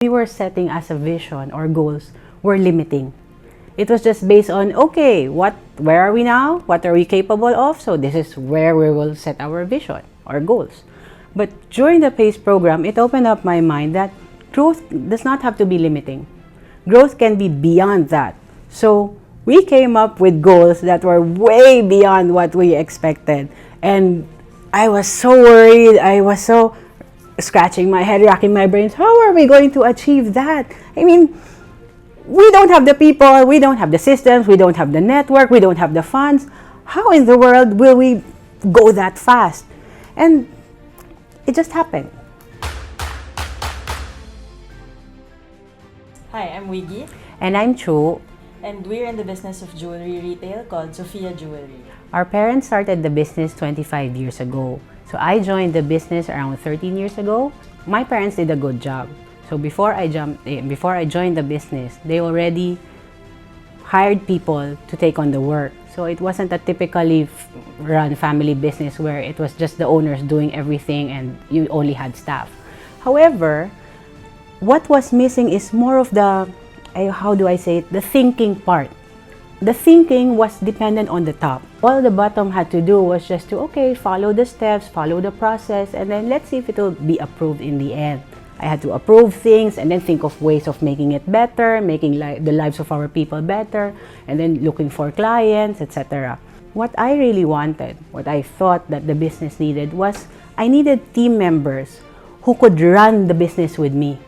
we were setting as a vision or goals were limiting. It was just based on, okay, where are we now? What are we capable of? So this is where we will set our vision or goals. But during the PACE program, it opened up my mind that growth does not have to be limiting. Growth can be beyond that. So we came up with goals that were way beyond what we expected. And I was so worried. I was so scratching my head, racking my brains. How are we going to achieve that? I mean, we don't have the people, we don't have the systems, we don't have the network, we don't have the funds. How in the world will we go that fast? And it just happened. Hi, I'm Wiggy, And I'm CHOO. and we're in the business of jewelry retail called Sophia Jewelry. Our parents started the business 25 years ago. So I joined the business around 13 years ago. My parents did a good job. So before I joined the business, they already hired people to take on the work. So it wasn't a typically run family business where it was just the owners doing everything and you only had staff. However, what was missing is more of the, how do I say it, the thinking part. The thinking was dependent on the top. All the bottom had to do was just to, okay, follow the steps, follow the process, and then let's see if it will be approved in the end. I had to approve things and then think of ways of making it better, making the lives of our people better, and then looking for clients, etc. What I really wanted, what I thought that the business needed was, I needed team members who could run the business with me,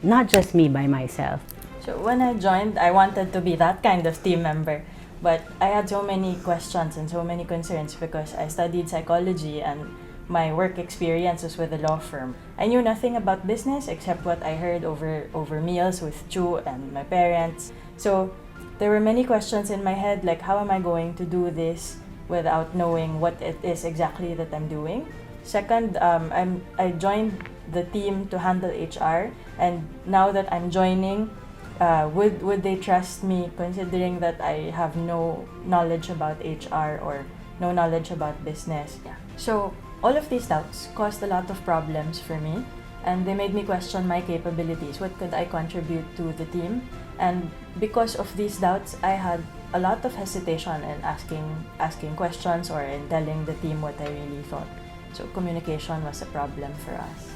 not just me by myself. So when I joined, I wanted to be that kind of team member. But I had so many questions and so many concerns because I studied psychology and my work experience was with a law firm. I knew nothing about business except what I heard over meals with CHOO and my parents. So there were many questions in my head, like how am I going to do this without knowing what it is exactly that I'm doing? Second, I joined the team to handle HR, and now that I'm joining, would they trust me considering that I have no knowledge about HR or no knowledge about business? Yeah. So all of these doubts caused a lot of problems for me, and they made me question my capabilities. What could I contribute to the team? And because of these doubts, I had a lot of hesitation in asking questions or in telling the team what I really thought. So communication was a problem for us.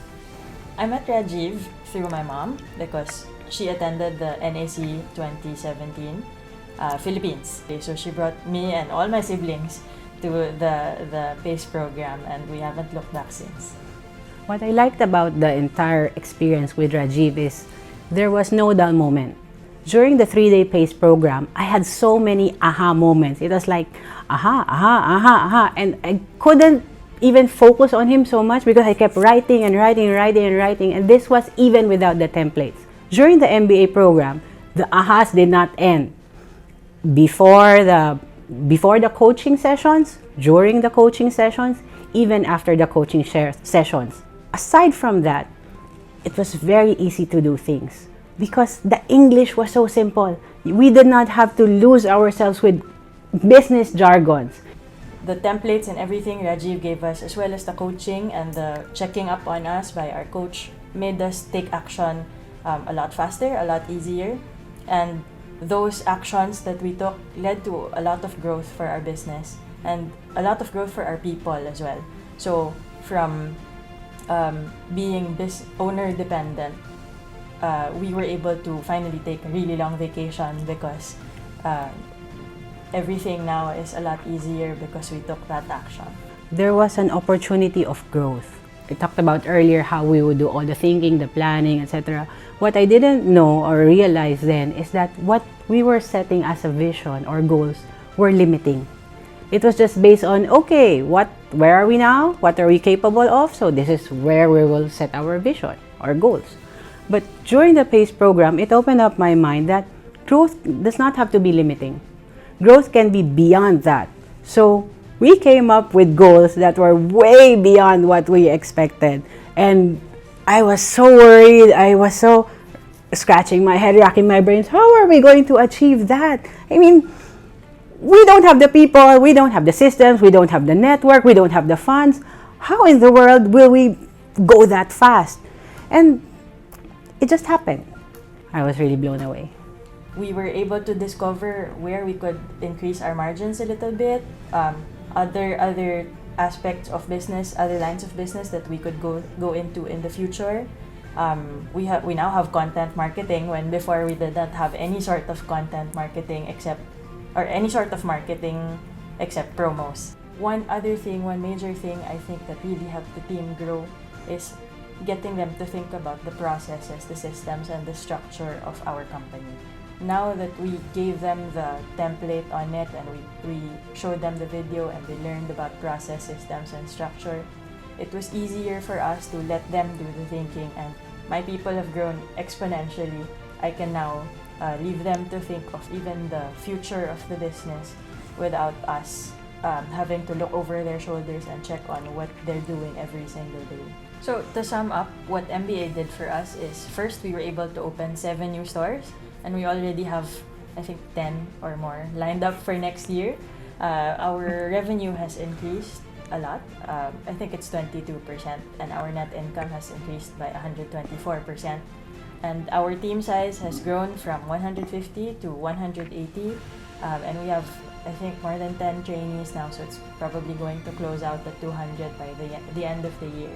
I met Rajiv through my mom because she attended the NAC 2017 Philippines. So she brought me and all my siblings to the PACE program, and we haven't looked back since. What I liked about the entire experience with Rajiv is there was no dull moment. During the 3-day PACE program, I had so many aha moments. It was like, aha, aha, aha, aha. And I couldn't even focus on him so much because I kept writing and writing and writing and writing. And this was even without the templates. During the MBA program, the ahas did not end. Before the coaching sessions, during the coaching sessions, even after the coaching sessions. Aside from that, it was very easy to do things because the English was so simple. We did not have to lose ourselves with business jargons. The templates and everything Rajiv gave us, as well as the coaching and the checking up on us by our coach, made us take action a lot faster, a lot easier. And those actions that we took led to a lot of growth for our business and a lot of growth for our people as well. So from being owner dependent, we were able to finally take a really long vacation because everything now is a lot easier because we took that action. There was an opportunity of growth. I talked about earlier how we would do all the thinking, the planning, etc. What I didn't know or realize then is that what we were setting as a vision or goals were limiting. It was just based on, okay, where are we now? What are we capable of? So this is where we will set our vision or goals. But during the PACE program, it opened up my mind that growth does not have to be limiting. Growth can be beyond that. So we came up with goals that were way beyond what we expected. And I was so worried. I was so scratching my head, racking my brains. How are we going to achieve that? I mean, we don't have the people, we don't have the systems, we don't have the network, we don't have the funds. How in the world will we go that fast? And it just happened. I was really blown away. We were able to discover where we could increase our margins a little bit, other aspects of business, other lines of business that we could go into in the future. We now have content marketing, when before we did not have any sort of content marketing except promos. One major thing I think that really helped the team grow is getting them to think about the processes, the systems, and the structure of our company. Now that we gave them the template on it and we showed them the video and they learned about process, systems, and structure, it was easier for us to let them do the thinking, and my people have grown exponentially. I can now leave them to think of even the future of the business without us having to look over their shoulders and check on what they're doing every single day. So to sum up, what MBA did for us is, first, we were able to open 7 new stores, and we already have, I think, 10 or more lined up for next year. Our revenue has increased a lot. I think it's 22%, and our net income has increased by 124%. And our team size has grown from 150 to 180, and we have, I think, more than 10 trainees now, so it's probably going to close out at 200 by the end of the year.